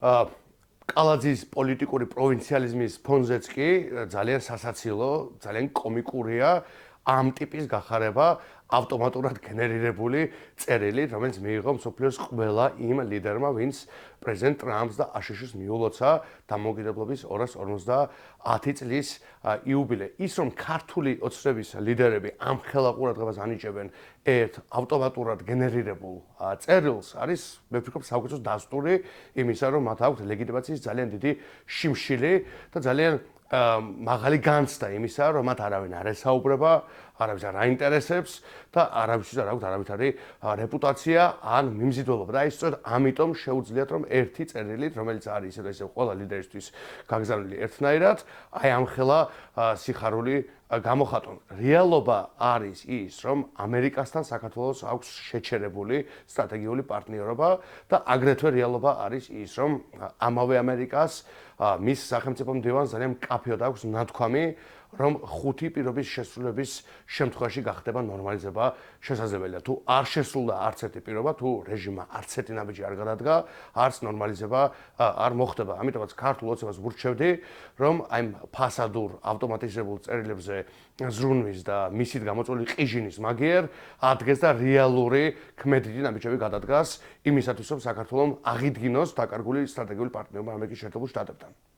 აა კალაძის პოლიტიკური პროვინციალიზმის ფონზეც კი ძალიან სასაცილო, ძალიან კომიკურია ამ ტიპის გახარება ავტომატურად გენერირებული წერილი, რომელიც მიიღო მსოფლიოს ყველა იმ ლიდერმა, ვინც პრეზიდენტ ტრამპს და აშშ-ს მიულოცა დამოუკიდებლობის 250 წლის იუბილე. ის რომ ქართული ოცნების ლიდერები ამ ხელა ყურადღებას ანიჭებენ ერთ ავტომატურად გენერირებულ წერილს, არის მე ვფიქრობ საუკეთესო დასტური იმისა, რომ მათ აქვთ ლეგიტიმაციის ძალიან დიდი შიმშილი და ძალიან მაღალი განცდა იმისა, რომ მათ არავინ არ ესაუბრება, არავის არ აინტერესებს და არავისთვის არ აქვს არავითარი რეპუტაცია ან მიმზიდველობა. და ის სწორედ ამიტომ შეუძლიათ რომ ერთი წერილით, რომელიც არის ისე ყველა ლიდერისთვის გაგზავნილი ერთნაირად, აი ამხელა სიხარული გამოხატონ. რეალობა არის ის, რომ ამერიკასთან საქართველოს აქვს შეჩერებული სტრატეგიული პარტნიორობა და აგრეთვე რეალობა არის ის, რომ ამავე ამერიკას მის სახელმწიფო მდივანს ძალიან მკაფიოდ აქვს ნათქვამი, რომ ხუთი პირობის შესრულების შემთხვევაში გახდება ნორმალიზება შესაძლებელია. თუ არ შესრულდა არც ერთი პირობა, თუ რეჟიმმა არც ერთი ნაბიჯი არ გადადგა, არც ნორმალიზება არ მოხდება. ამიტომაც ქართულ ოცნებას ვურჩევდი, რომ აი ფასადურ ავტომატიზებულ წერილებზე ზრუნვის და მისით გამოწვეული ყიჟინის მაგიერ ადგეს და რეალური ქმედითი ნაბიჯები გადადგას იმისათვის, რომ საქართველოს აღიდგინოს დაკარგული სტრატეგიული პარტნიორობა ამერიკის შეერთებულ შტატებთან.